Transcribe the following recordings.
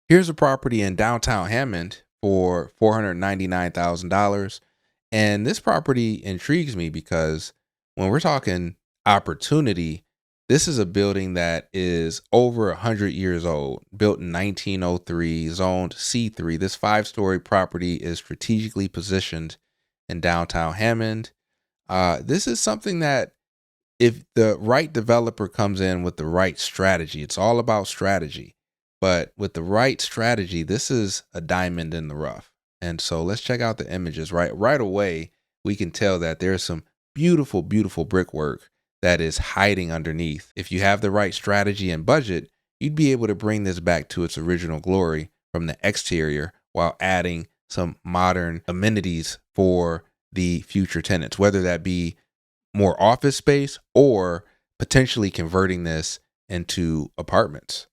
Here's a property in downtown Hammond for $499,000. And this property intrigues me because when we're talking opportunity, this is a building that is over 100 years old, built in 1903, zoned C3. This five-story property is strategically positioned in downtown Hammond. This is something that if the right developer comes in with the right strategy, it's all about strategy. But with the right strategy, this is a diamond in the rough. And so let's check out the images. Right away, we can tell that there's some beautiful, beautiful brickwork that is hiding underneath. If you have the right strategy and budget, you'd be able to bring this back to its original glory from the exterior while adding some modern amenities for the future tenants, whether that be more office space or potentially converting this into apartments.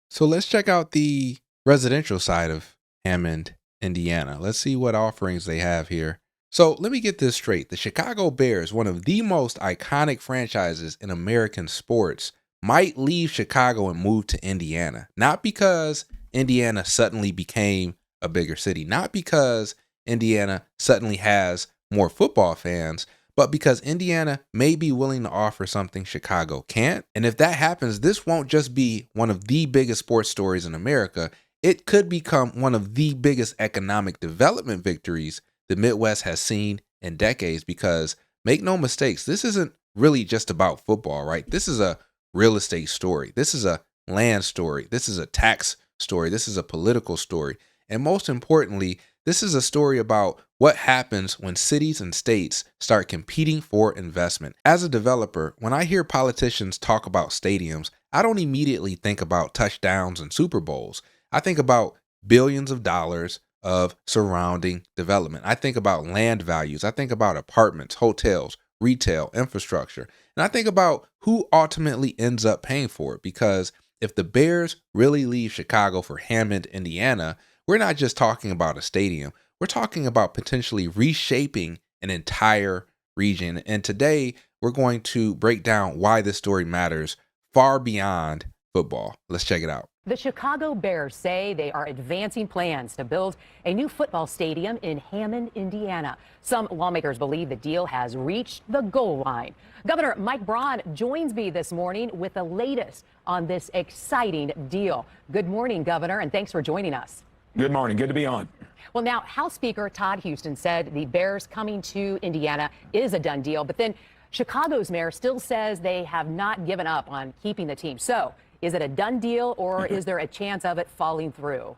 So let's check out the residential side of Hammond, Indiana. Let's see what offerings they have here. So let me get this straight. The Chicago Bears, one of the most iconic franchises in American sports, might leave Chicago and move to Indiana. Not because Indiana suddenly became a bigger city, not because Indiana suddenly has more football fans, but because Indiana may be willing to offer something Chicago can't. And if that happens, this won't just be one of the biggest sports stories in America. It could become one of the biggest economic development victories the Midwest has seen in decades, because make no mistakes, this isn't really just about football, right? This is a real estate story. This is a land story. This is a tax story. This is a political story. And most importantly, this is a story about what happens when cities and states start competing for investment. As a developer, when I hear politicians talk about stadiums, I don't immediately think about touchdowns and Super Bowls. I think about billions of dollars of surrounding development. I think about land values. I think about apartments, hotels, retail, infrastructure. And I think about who ultimately ends up paying for it. Because if the Bears really leave Chicago for Hammond, Indiana, we're not just talking about a stadium. We're talking about potentially reshaping an entire region. And today we're going to break down why this story matters far beyond football. Let's check it out. The Chicago Bears say they are advancing plans to build a new football stadium in Hammond, Indiana. Some lawmakers believe the deal has reached the goal line. Governor Mike Braun joins me this morning with the latest on this exciting deal. Good morning, Governor, and thanks for joining us. Good morning. Good to be on. Well, now, House Speaker Todd Houston said the Bears coming to Indiana is a done deal, but then Chicago's mayor still says they have not given up on keeping the team. So is it a done deal, or is there a chance of it falling through?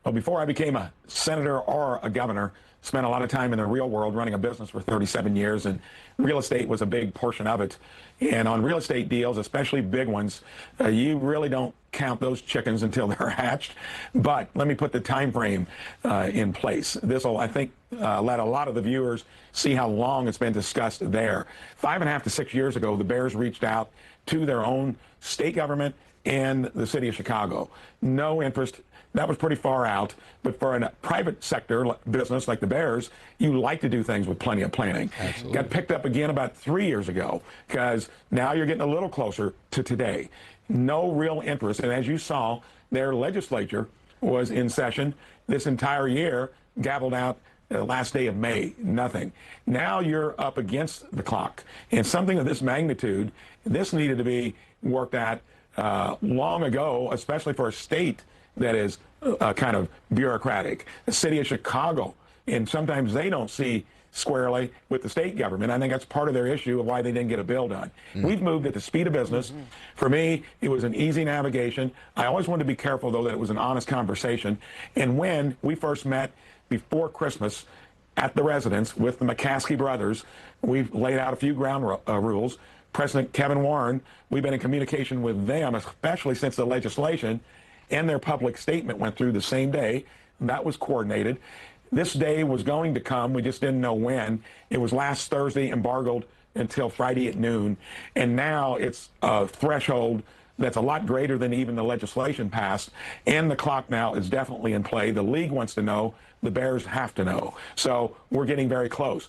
Well, before I became a senator or a governor, spent a lot of time in the real world running a business for 37 years, and real estate was a big portion of it. And on real estate deals, especially big ones, you really don't count those chickens until they're hatched. But let me put the time frame in place. This will, I think, let a lot of the viewers see how long it's been discussed there. 5.5 to 6 years ago, the Bears reached out to their own state government and the city of Chicago. No interest. That was pretty far out. But for a private sector business like the Bears, you like to do things with plenty of planning. Absolutely. Got picked up again about 3 years ago, because now you're getting a little closer to today. No real interest. And as you saw, their legislature was in session this entire year, gavelled out last day of May, nothing. Now you're up against the clock. And something of this magnitude, this needed to be worked at long ago, especially for a state that is kind of bureaucratic. The city of Chicago, and sometimes they don't see squarely with the state government. I think that's part of their issue of why they didn't get a bill done. We've moved at the speed of business. For me, it was an easy navigation. I always wanted to be careful, though, that it was an honest conversation. And when we first met before Christmas at the residence with the McCaskey brothers, we've laid out a few ground rules. President Kevin Warren, we've been in communication with them, especially since the legislation and their public statement went through the same day. That was coordinated. This day was going to come. We just didn't know when. It was last Thursday, embargoed until Friday at noon. And now it's a threshold that's a lot greater than even the legislation passed. And the clock now is definitely in play. The league wants to know. The Bears have to know. So we're getting very close.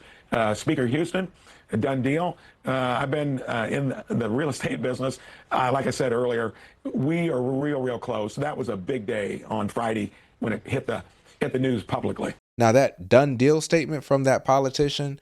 Speaker Houston, a done deal. I've been in the real estate business. Like I said earlier, we are real close. That was a big day on Friday when it hit the news publicly. Now, that done deal statement from that politician,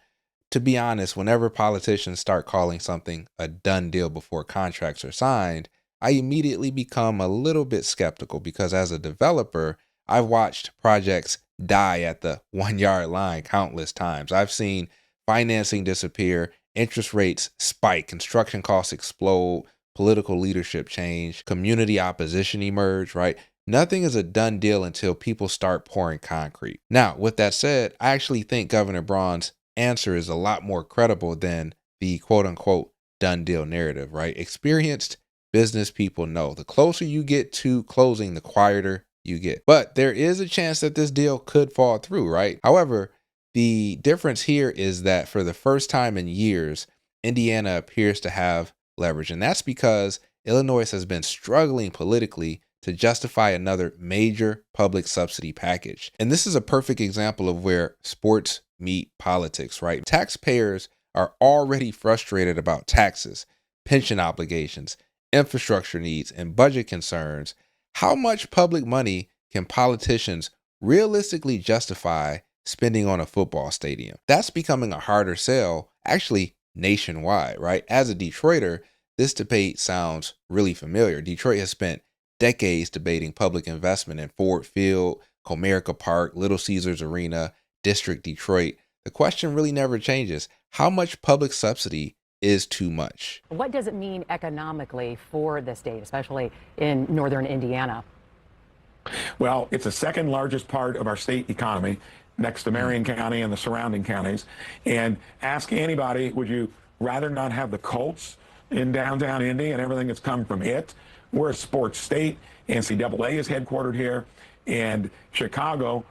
to be honest, whenever politicians start calling something a done deal before contracts are signed, I immediately become a little bit skeptical because as a developer, I've watched projects die at the 1 yard line countless times. I've seen financing disappear, interest rates spike, construction costs explode, political leadership change, community opposition emerge, right? Nothing is a done deal until people start pouring concrete. Now, with that said, I actually think Governor Braun's answer is a lot more credible than the quote unquote done deal narrative, right? Experienced business people know the closer you get to closing, the quieter you get. But there is a chance that this deal could fall through, right? However, the difference here is that for the first time in years, Indiana appears to have leverage. And that's because Illinois has been struggling politically to justify another major public subsidy package. And this is a perfect example of where sports meet politics, right? Taxpayers are already frustrated about taxes, pension obligations, infrastructure needs, and budget concerns. How much public money can politicians realistically justify spending on a football stadium? That's becoming a harder sell, actually nationwide, right? As a Detroiter, this debate sounds really familiar. Detroit has spent decades debating public investment in Ford Field, Comerica Park, Little Caesars Arena, District Detroit. The question really never changes. How much public subsidy is too much? What does it mean economically for the state, especially in northern Indiana? Well, it's the second largest part of our state economy, next to Marion County and the surrounding counties. And ask anybody, would you rather not have the Colts in downtown Indy and everything that's come from it? We're a sports state. NCAA is headquartered here. And Chicago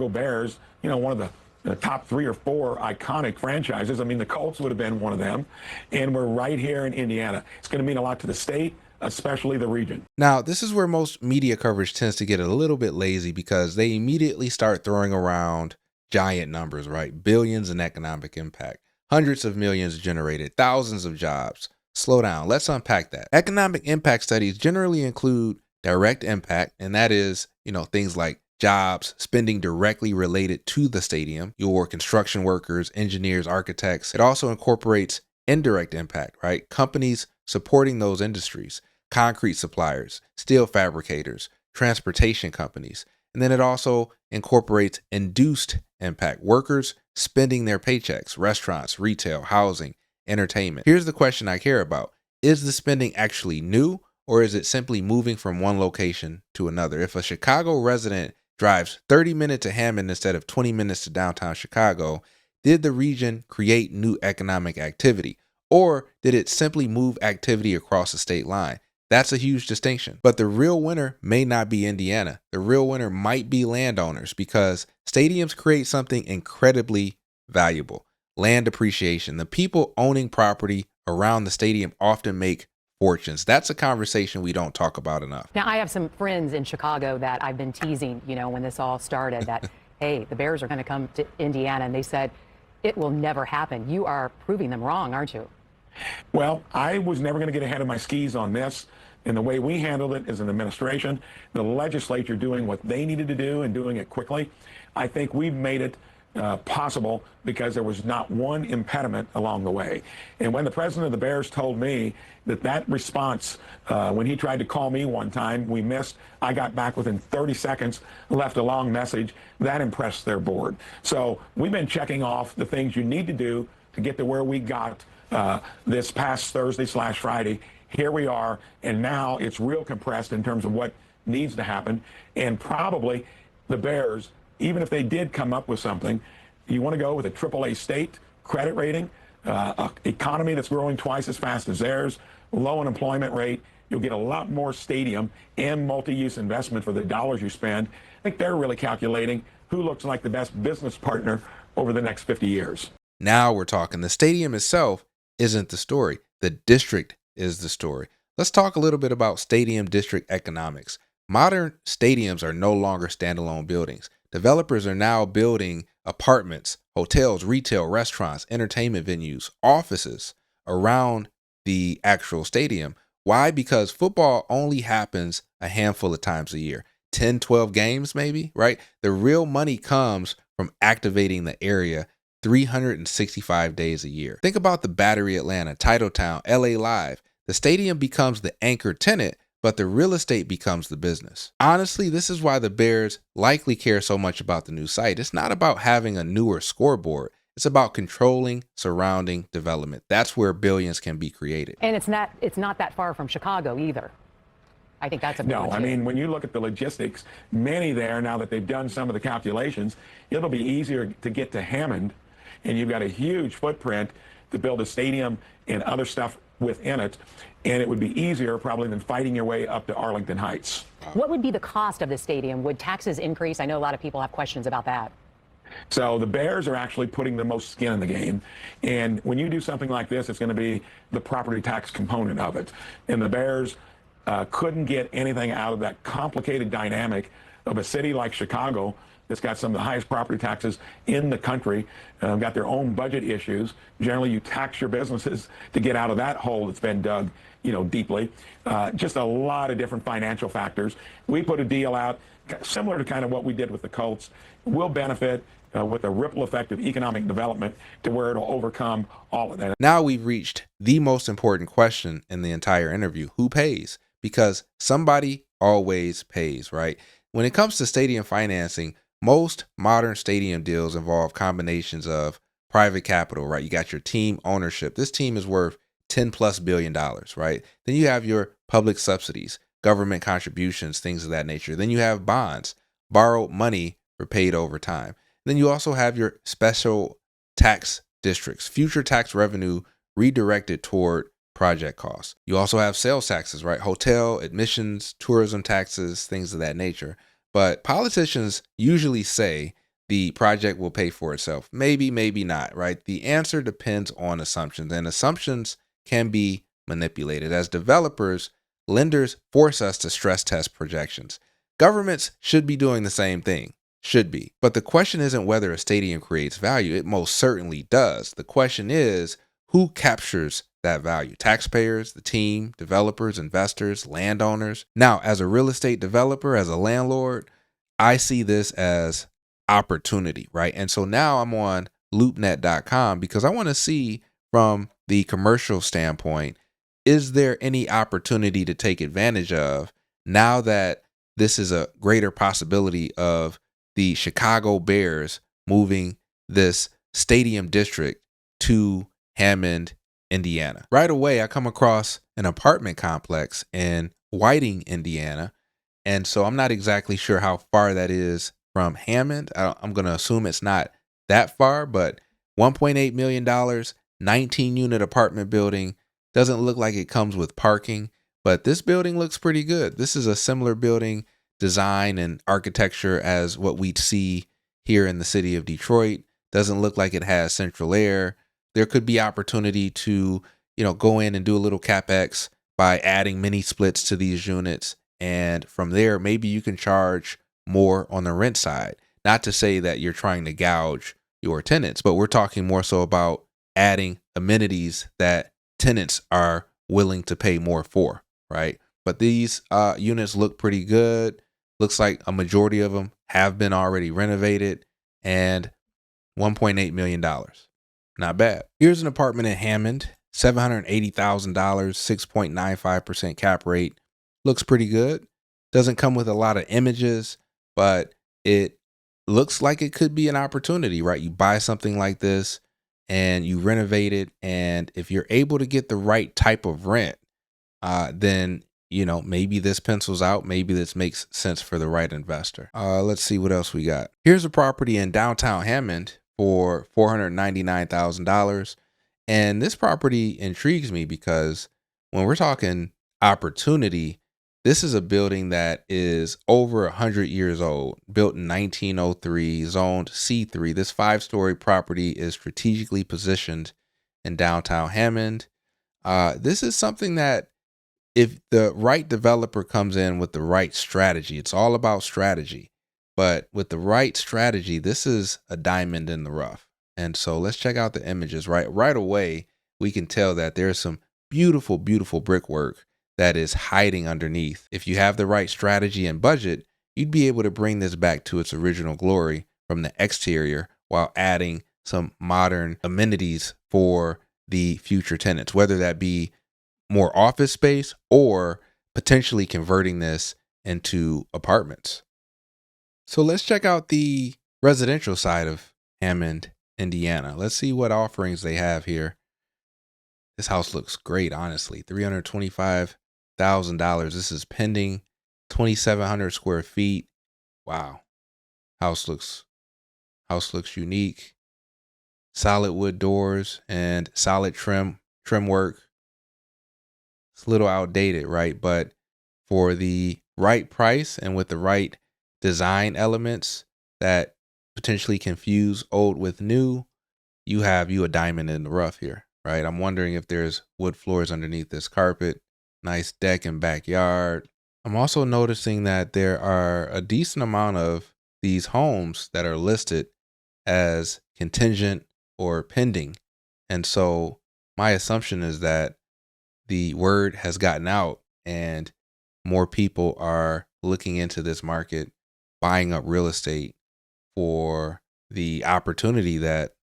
Bears, one of the top 3 or 4 iconic franchises. I mean, the Colts would have been one of them. And we're right here in Indiana. It's going to mean a lot to the state, especially the region. Now, this is where most media coverage tends to get a little bit lazy because they immediately start throwing around giant numbers, right? Billions in economic impact, hundreds of millions generated, thousands of jobs. Slow down. Let's unpack that. Economic impact studies generally include direct impact, and that is, things like jobs, spending directly related to the stadium, your construction workers, engineers, architects. It also incorporates indirect impact, right? Companies supporting those industries, concrete suppliers, steel fabricators, transportation companies. And then it also incorporates induced impact, workers spending their paychecks, restaurants, retail, housing, entertainment. Here's the question I care about. Is the spending actually new, or is it simply moving from one location to another? If a Chicago resident drives 30 minutes to Hammond instead of 20 minutes to downtown Chicago, did the region create new economic activity, or did it simply move activity across the state line? That's a huge distinction. But the real winner may not be Indiana. The real winner might be landowners, because stadiums create something incredibly valuable: land appreciation. The people owning property around the stadium often make fortunes. That's a conversation we don't talk about enough. Now, I have some friends in Chicago that I've been teasing, when this all started, that, hey, the Bears are going to come to Indiana. And they said, it will never happen. You are proving them wrong, aren't you? Well, I was never going to get ahead of my skis on this. And the way we handled it as an administration, the legislature doing what they needed to do and doing it quickly, I think we've made it possible because there was not one impediment along the way. And when the president of the Bears told me that response, when he tried to call me one time, we missed, I got back within 30 seconds, left a long message. That impressed their board. So we've been checking off the things you need to do to get to where we got this past Thursday/Friday. Here we are, and now it's real compressed in terms of what needs to happen. And probably the Bears, even if they did come up with something, you want to go with a AAA state credit rating, economy that's growing twice as fast as theirs, low unemployment rate. You'll get a lot more stadium and multi-use investment for the dollars you spend. I think they're really calculating who looks like the best business partner over the next 50 years. Now we're talking. The stadium itself isn't the story. The district is the story. Let's talk a little bit about stadium district economics. Modern stadiums are no longer standalone buildings. Developers are now building apartments, hotels, retail, restaurants, entertainment venues, offices around the actual stadium. Why? Because football only happens a handful of times a year, 10, 12 games maybe, right? The real money comes from activating the area 365 days a year. Think about the Battery Atlanta, Titletown, LA Live. The stadium becomes the anchor tenant, but the real estate becomes the business. Honestly, this is why the Bears likely care so much about the new site. It's not about having a newer scoreboard. It's about controlling surrounding development. That's where billions can be created. And it's not that far from Chicago either. I think that's a big No, one, I too. mean, when you look at the logistics, many there, now that they've done some of the calculations, it'll be easier to get to Hammond, and you've got a huge footprint to build a stadium and other stuff within it, and it would be easier probably than fighting your way up to Arlington Heights. What would be the cost of the stadium? Would taxes increase? I know a lot of people have questions about that. So the Bears are actually putting the most skin in the game. And when you do something like this, it's going to be the property tax component of it. And the Bears couldn't get anything out of that complicated dynamic of a city like Chicago that's got some of the highest property taxes in the country, got their own budget issues. Generally, you tax your businesses to get out of that hole that's been dug, deeply. Just a lot of different financial factors. We put a deal out similar to kind of what we did with the Colts. We'll benefit with a ripple effect of economic development to where it'll overcome all of that. Now we've reached the most important question in the entire interview. Who pays? Because somebody always pays, right? When it comes to stadium financing, most modern stadium deals involve combinations of private capital, right? You got your team ownership. This team is worth $10+ billion, right? Then you have your public subsidies, government contributions, things of that nature. Then you have bonds, borrowed money for paid over time. Then you also have your special tax districts, future tax revenue redirected toward project costs. You also have sales taxes, right? Hotel, admissions, tourism taxes, things of that nature. But politicians usually say the project will pay for itself. Maybe, maybe not, right? The answer depends on assumptions, and assumptions can be manipulated. As developers, lenders force us to stress test projections. Governments should be doing the same thing. Should be. But the question isn't whether a stadium creates value. It most certainly does. The question is, who captures that value? Taxpayers, the team, developers, investors, landowners. Now, as a real estate developer, as a landlord, I see this as opportunity, right? And so now I'm on loopnet.com because I want to see from the commercial standpoint, is there any opportunity to take advantage of now that this is a greater possibility of the Chicago Bears moving this stadium district to Hammond, Indiana? Right away, I come across an apartment complex in Whiting, Indiana. And so I'm not exactly sure how far that is from Hammond. I'm going to assume it's not that far, but $1.8 million, 19 unit apartment building. Doesn't look like it comes with parking, but this building looks pretty good. This is a similar building design and architecture as what we'd see here in the city of Detroit. Doesn't look like it has central air. There could be opportunity to, go in and do a little CapEx by adding mini splits to these units. And from there, maybe you can charge more on the rent side. Not to say that you're trying to gouge your tenants, but we're talking more so about adding amenities that tenants are willing to pay more for, right? But these units look pretty good. Looks like a majority of them have been already renovated, and $1.8 million. Not bad. Here's an apartment in Hammond, $780,000, 6.95% cap rate. Looks pretty good. Doesn't come with a lot of images, but it looks like it could be an opportunity, right? You buy something like this and you renovate it, and if you're able to get the right type of rent, then maybe this pencils out. Maybe this makes sense for the right investor. Let's see what else we got. Here's a property in downtown Hammond for $499,000. And this property intrigues me because when we're talking opportunity, this is a building that is over 100 years old, built in 1903, zoned C3. This 5-story property is strategically positioned in downtown Hammond. This is something that if the right developer comes in with the right strategy, it's all about strategy. But with the right strategy, this is a diamond in the rough. And so let's check out the images. Right away, we can tell that there's some beautiful, beautiful brickwork that is hiding underneath. If you have the right strategy and budget, you'd be able to bring this back to its original glory from the exterior while adding some modern amenities for the future tenants, whether that be more office space or potentially converting this into apartments. So let's check out the residential side of Hammond, Indiana. Let's see what offerings they have here. This house looks great, honestly. $325,000. This is pending, 2,700 square feet. Wow. House looks unique. Solid wood doors and solid trim work. It's a little outdated, right? But for the right price and with the right design elements that potentially confuse old with new, you have a diamond in the rough here, right? I'm wondering if there's wood floors underneath this carpet, nice deck and backyard. I'm also noticing that there are a decent amount of these homes that are listed as contingent or pending. And so my assumption is that the word has gotten out and more people are looking into this market, buying up real estate for the opportunity that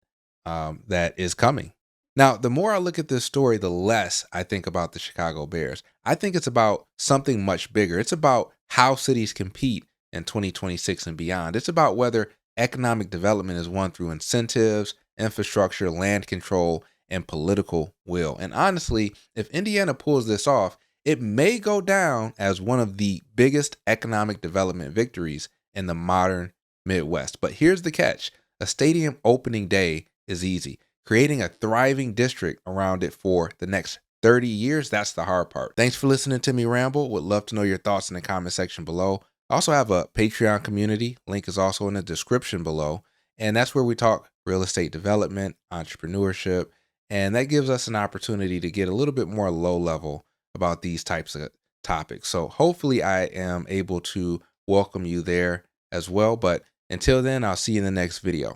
is coming. Now, the more I look at this story, the less I think about the Chicago Bears. I think it's about something much bigger. It's about how cities compete in 2026 and beyond. It's about whether economic development is won through incentives, infrastructure, land control, and political will. And honestly, if Indiana pulls this off, it may go down as one of the biggest economic development victories in the modern Midwest. But here's the catch. A stadium opening day is easy. Creating a thriving district around it for the next 30 years, that's the hard part. Thanks for listening to me ramble. Would love to know your thoughts in the comment section below. I also have a Patreon community. Link is also in the description below. And that's where we talk real estate development, entrepreneurship, and that gives us an opportunity to get a little bit more low level about these types of topics. So hopefully I am able to welcome you there as well. But until then, I'll see you in the next video.